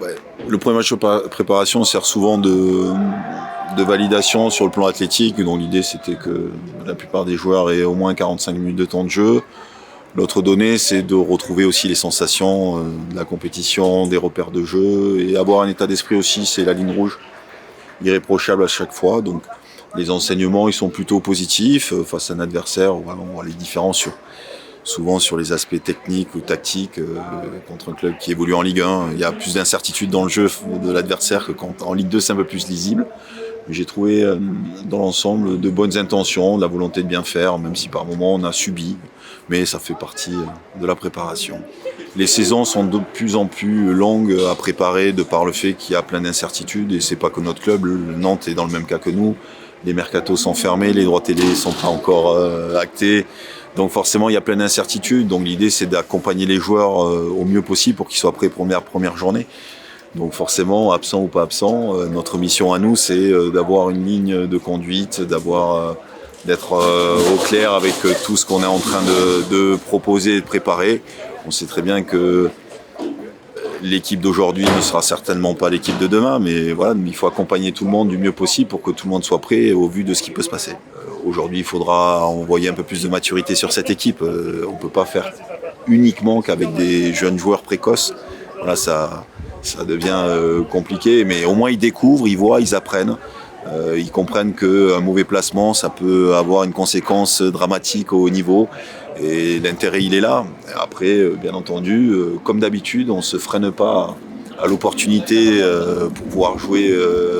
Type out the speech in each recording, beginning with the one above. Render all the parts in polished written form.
Ouais. Le premier match de préparation sert souvent de validation sur le plan athlétique. Donc l'idée c'était que la plupart des joueurs aient au moins 45 minutes de temps de jeu. L'autre donnée, c'est de retrouver aussi les sensations de la compétition, des repères de jeu et avoir un état d'esprit aussi, c'est la ligne rouge, irréprochable à chaque fois. Donc les enseignements, ils sont plutôt positifs face à un adversaire. Voilà, on voit les différences souvent sur les aspects techniques ou tactiques contre un club qui évolue en Ligue 1. Il y a plus d'incertitude dans le jeu de l'adversaire que quand en Ligue 2, c'est un peu plus lisible. J'ai trouvé dans l'ensemble de bonnes intentions, de la volonté de bien faire, même si par moments on a subi, mais ça fait partie de la préparation. Les saisons sont de plus en plus longues à préparer de par le fait qu'il y a plein d'incertitudes et c'est pas que notre club, le Nantes est dans le même cas que nous. Les mercatos sont fermés, les droits télé sont pas encore actés. Donc forcément il y a plein d'incertitudes. Donc l'idée c'est d'accompagner les joueurs au mieux possible pour qu'ils soient prêts pour la première journée. Donc forcément, absent ou pas absent, notre mission à nous, c'est d'avoir une ligne de conduite, d'être au clair avec tout ce qu'on est en train de proposer et de préparer. On sait très bien que l'équipe d'aujourd'hui ne sera certainement pas l'équipe de demain, mais voilà, il faut accompagner tout le monde du mieux possible pour que tout le monde soit prêt au vu de ce qui peut se passer. Aujourd'hui, il faudra envoyer un peu plus de maturité sur cette équipe. On ne peut pas faire uniquement qu'avec des jeunes joueurs précoces. Voilà, ça devient compliqué, mais au moins ils découvrent, ils voient, ils apprennent. Ils comprennent qu'un mauvais placement, ça peut avoir une conséquence dramatique au haut niveau. Et l'intérêt, il est là. Après, bien entendu, comme d'habitude, on ne se freine pas à l'opportunité pour pouvoir jouer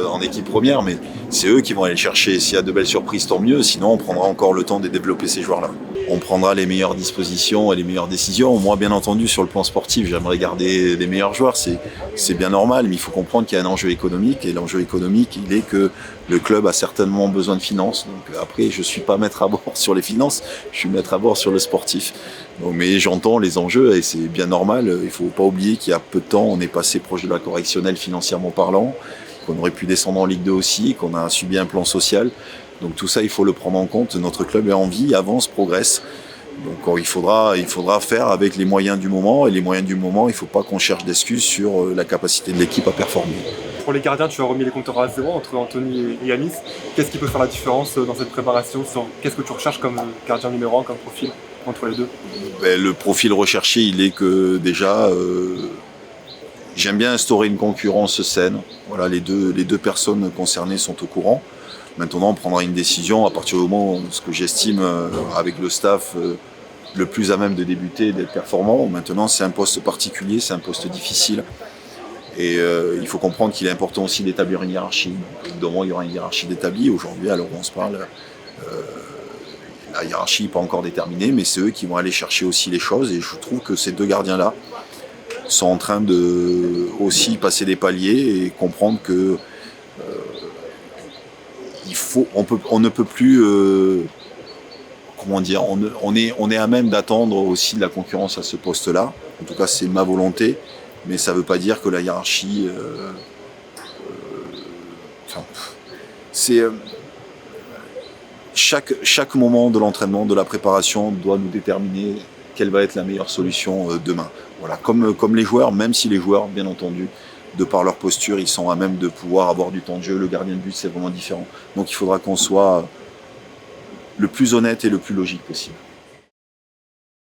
en équipe première, mais c'est eux qui vont aller le chercher. S'il y a de belles surprises, tant mieux. Sinon, on prendra encore le temps de développer ces joueurs-là. On prendra les meilleures dispositions et les meilleures décisions. Moi, bien entendu, sur le plan sportif, j'aimerais garder les meilleurs joueurs. C'est bien normal, mais il faut comprendre qu'il y a un enjeu économique. Et l'enjeu économique, il est que le club a certainement besoin de finances. Donc après, je ne suis pas maître à bord sur les finances, je suis maître à bord sur le sportif. Donc, mais j'entends les enjeux et c'est bien normal. Il ne faut pas oublier qu'il y a peu de temps, on est passé proche de la correctionnelle financièrement parlant, qu'on aurait pu descendre en Ligue 2 aussi, qu'on a subi un plan social. Donc tout ça, il faut le prendre en compte. Notre club est en vie, avance, progresse. Donc il faudra faire avec les moyens du moment. Et les moyens du moment, il ne faut pas qu'on cherche d'excuses sur la capacité de l'équipe à performer. Pour les gardiens, tu as remis les compteurs à zéro entre Anthony et Yanis. Qu'est-ce qui peut faire la différence dans cette préparation? Qu'est-ce que tu recherches comme gardien numéro 1, comme profil entre les deux? Le profil recherché, il est que déjà, j'aime bien instaurer une concurrence saine. Voilà, les deux personnes concernées sont au courant. Maintenant, on prendra une décision à partir du moment où ce que j'estime avec le staff le plus à même de débuter et d'être performant. Maintenant, c'est un poste particulier, c'est un poste difficile. Et il faut comprendre qu'il est important aussi d'établir une hiérarchie. Évidemment, il y aura une hiérarchie d'établie. Aujourd'hui, alors on se parle, la hiérarchie n'est pas encore déterminée, mais c'est eux qui vont aller chercher aussi les choses. Et je trouve que ces deux gardiens-là sont en train de aussi passer des paliers et comprendre que on ne peut plus, on est à même d'attendre aussi de la concurrence à ce poste-là. En tout cas, c'est ma volonté, mais ça ne veut pas dire que la hiérarchie, chaque moment de l'entraînement, de la préparation, doit nous déterminer quelle va être la meilleure solution demain. Voilà, comme les joueurs, même si les joueurs, bien entendu, de par leur posture, ils sont à même de pouvoir avoir du temps de jeu. Le gardien de but, c'est vraiment différent. Donc il faudra qu'on soit le plus honnête et le plus logique possible.